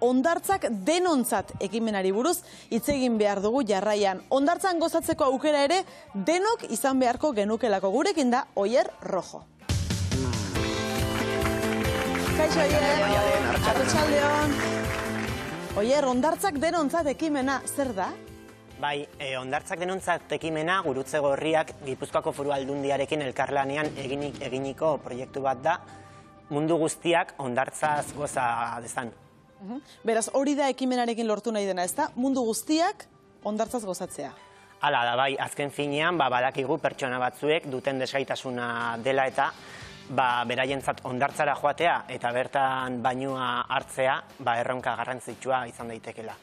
hondartzak denontzat ekimenari buruz hitz egin behar dugu jarraian. Hondartzan gozatzeko aukera ere denok izan beharko genukelako. Gurekin da Oier Rojo. Kaixo, Oier. Arratsaldeon. Oier, hondartzak denontzat ekimena zer da? Bai, hondartzak denontzat ekimena Gurutze Gorriak Gipuzkoako Foru Aldundiarekin elkarlanean eginiko proiektu bat da, mundu guztiak hondartzaz goza dezan. Beraz, hori da ekimenarekin lortu nahi dena, ez da? Mundu guztiak hondartzaz gozatzea. Hala da, bai, azken finean, badakigu pertsona batzuek duten desgaitasuna dela eta beraientzat hondartzara joatea eta bertan bainua hartzea erronka garrantzitsua izan daitekela.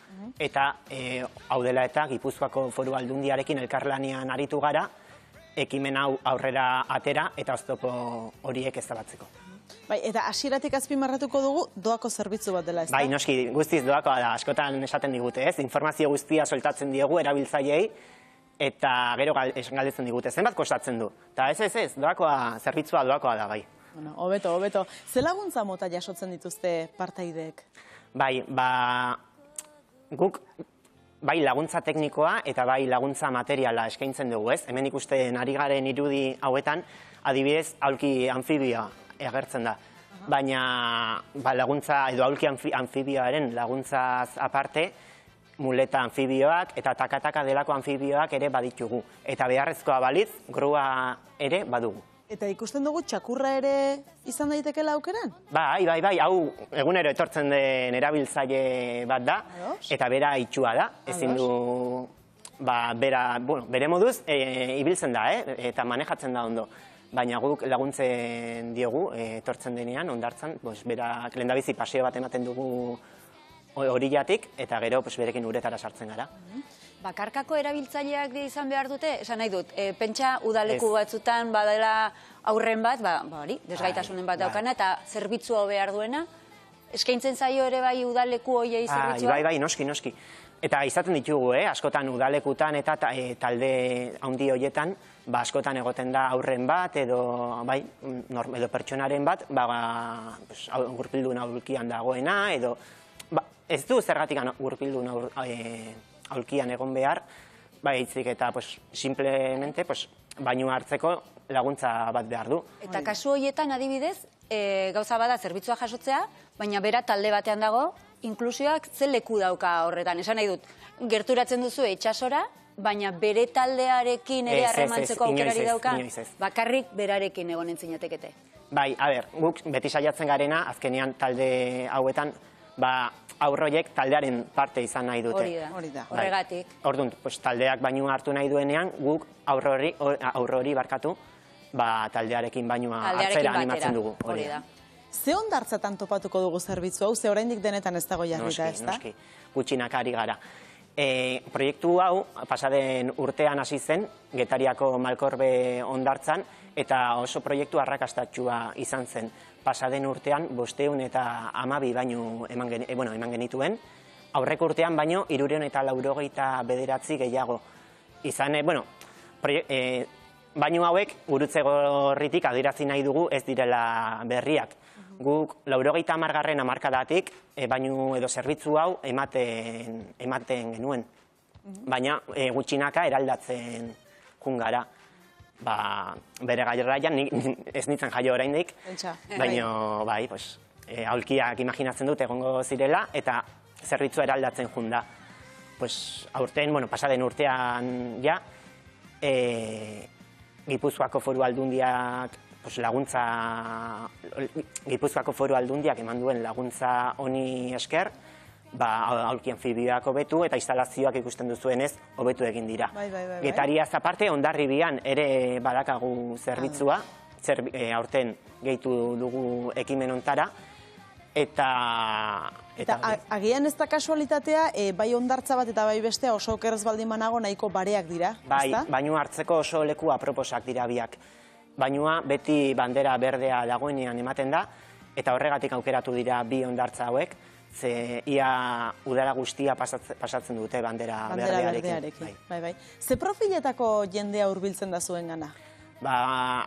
Eta hau dela eta Gipuzkoako Foru Aldundiarekin elkarlanean aritu gara, ekimen hau aurrera atera eta oztopo horiek ezabatzeko. Bai, eta hasieratik azpimarratuko dugu doako zerbitzu bat dela, ez da? Bai, noski, guztiz doakoa da, askotan esaten digute, ez? Informazio guztia soltatzen diegu erabiltzaileei, eta gero galdetzen digute, zenbat kostatzen du? Eta ez, doakoa, zerbitzua doakoa da, bai. Bueno, hobeto. Ze laguntza mota jasotzen dituzte partaideek? Bai, guk bai laguntza teknikoa eta bai laguntza materiala eskaintzen dugu, ez? Hemen ikusten ari garen irudi hauetan, adibidez, aulki anfibioa agertzen da. Baina laguntza edo aulki anfibioaren laguntzaz aparte, muleta anfibioak eta taka-taka delako anfibioak ere baditugu. Eta beharrezkoa balitz, grua ere badugu. Eta ikusten dugu txakurra ere izan daitekela aukeran? Bai, hau egunero etortzen den erabiltzaile bat da, eta bera itxua da. Ezin du, bere moduz, ibiltzen da, eta manejatzen da ondo. Baina guk laguntzen diogu, etortzen denean, hondartzan, berak lehendabizi paseo bat ematen dugu horiatik, eta gero berekin uretara sartzen gara. Bakarkako erabiltzaileak izan behar dute, esan nahi dut, pentsa udaleku batzutan badela aurren bat, desgaitasunen bat daukana, eta zerbitzua behar duena, eskaintzen zaio ere bai udaleku hoiei zerbitzua? Bai, noski. Eta izaten ditugu, askotan udalekutan eta talde handi horietan, askotan egoten da aurren bat edo pertsonaren bat, gurpildun aulkian dagoena, edo ez du zergatik gurpildun aulkian egon behar, hitzik eta simplemente bainua hartzeko laguntza bat behar du. Eta kasu horietan adibidez, gauza bada zerbitzua jasotzea, baina bera talde batean dago, inklusioak ze leku dauka horretan. Esan nahi dut, gerturatzen duzu itxasora, baina bere taldearekin ere harremantzeko aukerari dauka, bakarrik berarekin egonen zinatekete. Bai, guk beti saiatzen garena, azkenean talde hauetan, aurroiek taldearen parte izan nahi dute. Hori da, horregatik. Orduan, taldeak bainua hartu nahi duenean, guk aurrori barkatu, taldearekin bainua hartzera animatzen dugu. Hori da. Ze hondartzatan topatuko dugu zerbitzu hau, ze oraindik denetan ez dago jarrita, ez da? Noski, gutxinak ari gara. Proiektu hau, pasaden urtean hasi zen, Getariako Malkorbe hondartzan, eta oso proiektu arrakastatsua izan zen. Pasaden urtean 512 baino eman genituen, aurreko urtean baino 389 gehiago. Izan, baino hauek Gurutze Gorritik adierazi nahi dugu ez direla berriak. Guk 90. hamarkadatik baino edo zerbitzu hau ematen genuen. Baina gutxinaka eraldatzen jungara. Bere garraian, ez nintzen jaio oraindik, baina aulkiak imaginatzen dut egongo zirela, eta zerbitzua eraldatzen junda. Aurten, pasaden urtean ja, Gipuzkoako Foru Aldundiak Gipuzkoako Foru Aldundiak eman duen laguntza honi esker, aulki anfibioak hobetu eta instalazioak ikusten duzuenez hobetu egin dira. Getariaz aparte, Hondarribian ere badakagu zerbitzua, aurten gehitu dugu ekimen hontara, eta agian ez da kasualitatea, bai hondartza bat eta bai bestea oso okerrez baldin banago nahiko bareak dira, bai, bainua hartzeko oso leku aproposak dira biak. Bainua beti bandera berdea dagoenean ematen da, eta horregatik aukeratu dira bi hondartza hauek, ze ia udara guztia pasatzen dute bandera berdearekin. Ze profiletako jendea hurbiltzen da zuen gana?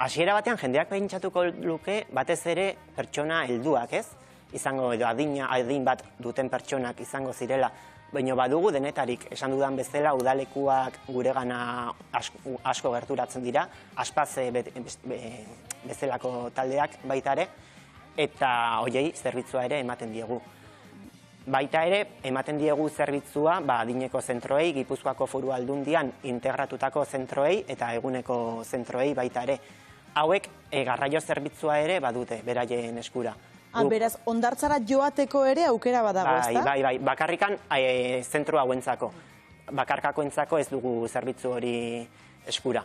Hasiera batean jendeak pentsatuko luke batez ere pertsona helduak, ez? izango edo adin bat duten pertsonak izango zirela, baina badugu denetarik, esan dudan bezala, udalekuak guregana asko gerturatzen dira, aspaze bezalako taldeak baita ere, eta hoiei zerbitzua ere ematen diegu. Baita ere, ematen diegu zerbitzua adineko zentroei, Gipuzkoako Foru Aldundian integratutako zentroei eta eguneko zentroei baita ere. Hauek garraio zerbitzua ere badute, beraien eskura. Beraz, hondartzara joateko ere aukera badago, ezta? Bai, bakarrikan zentro hauentzako. Bakarkakoentzako ez dugu zerbitzu hori eskura.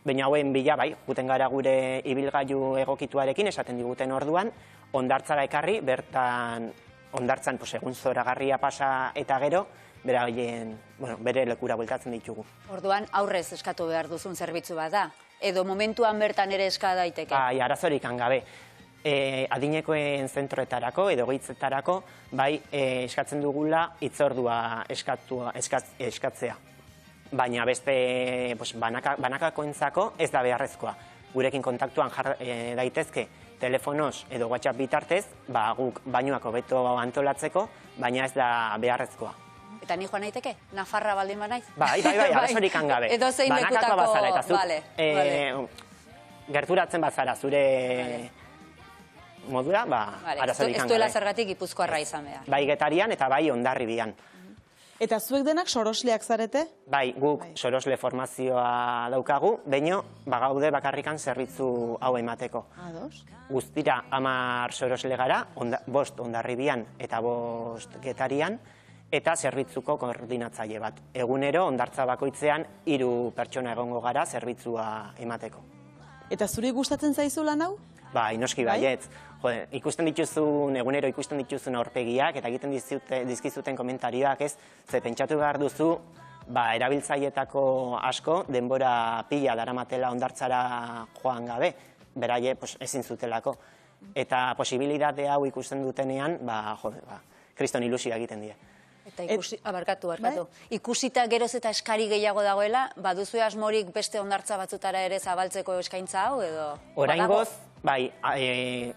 Baina hauen bila, guten gara gure ibilgailu egokituarekin, esaten diguten orduan, hondartzara ekarri, bertan hondartzan egun zoragarria pasa eta gero, bere lekura bueltatzen ditugu. Orduan, aurrez eskatu behar duzun zerbitzu bat da? Edo momentuan bertan ere eska daiteke? Bai, arazorik gabe. Adinekoen zentroetarako edo gehitzetarako, eskatzen dugula hitzordua eskatzea. Baina beste banakakoentzako ez da beharrezkoa. Gurekin kontaktuan jar daitezke telefonoz edo WhatsApp bitartez, guk bainuak hobeto antolatzeko, baina ez da beharrezkoa. Eta ni joan naiteke? Nafarra baldin banaiz? Bai, arazorik gabe. Edo zein lekutako... Eta zuk gerturatzen bazara zure modura, arazorik gabe. Ez duela zergatik Gipuzkoarra izan behar. Bai Getarian eta bai Hondarribian. Eta zuek denak sorosleak zarete? Bai, guk sorosle formazioa daukagu, baino gaude bakarrikan zerbitzu hau emateko. Guztira 10 sorosle gara, 5 Hondarribian eta 5 Getarian, eta zerbitzuko koordinatzaile bat. Egunero, hondartza bakoitzean 3 pertsona egongo gara zerbitzua emateko. Eta zuri gustatzen zaizu lan hau? Bai, noski baietz. Ikusten dituzun, egunero ikusten dituzun aurpegiak, eta egiten dizkizuten komentarioak ez, ze pentsatu behar duzu, erabiltzailetako asko, denbora pila daramatela hondartzara joan gabe, beraie ezin zutelako. Eta posibilitate hau ikusten dutenean, kriston ilusioa egiten die. Eta barkatu. Ikusita geroz eta eskari gehiago dagoela, baduzu asmorik beste hondartza batzutara ere zabaltzeko eskaintza hau edo? Oraingoz,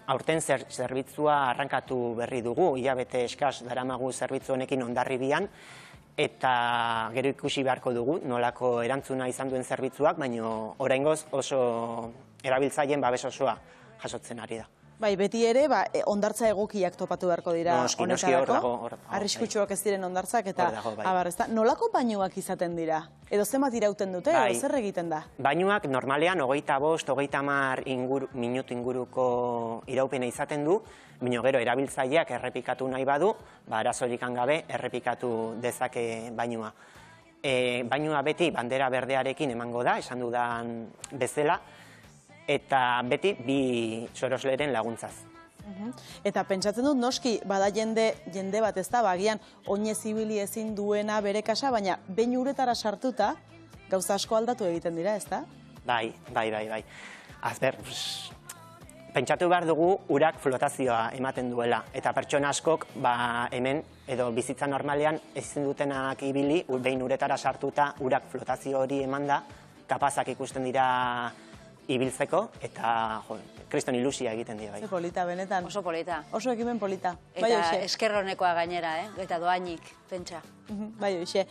aurten zerbitzua arrankatu berri dugu, hilabete eskas daramagu zerbitzu honekin Hondarribian, eta gero ikusi beharko dugu nolako erantzuna izan duen zerbitzuak, baina oraingoz oso erabiltzaileen babes osoa jasotzen ari da. Bai, beti ere, hondartza egokiak topatu beharko dira honetarako. Arriskutsuak ez diren hondartzak eta abarrezta. Nolako bainuak izaten dira? Edo zenbat irauten dute, edo zer egiten da? Bainuak normalean 25-30 minutu inguruko iraupena izaten du, baina gero erabiltzaileak errepikatu nahi badu, arazorik gabe errepikatu dezake bainua. Bainua beti bandera berdearekin emango da, esan dudan bezala, eta beti 2 sorosleren laguntzaz. Eta pentsatzen dut, noski, bada jende bat ez da, bagian oinez ibili ezin duena bere kasa, baina behin uretara sartuta, gauza asko aldatu egiten dira, ez da? Bai. Azber, pentsatu behar dugu urak flotazioa ematen duela, eta pertsona askok hemen, edo bizitza normalean ezin dutenak ibili, behin uretara sartuta urak flotazio hori emanda, kapazak ikusten dira ibiltzeko, eta kriston ilusia egiten dira. Ze polita, benetan. Oso polita. Oso ekimen polita. Eta eskerronekoa gainera, eta doainik, pentsa. Bai, hoxe.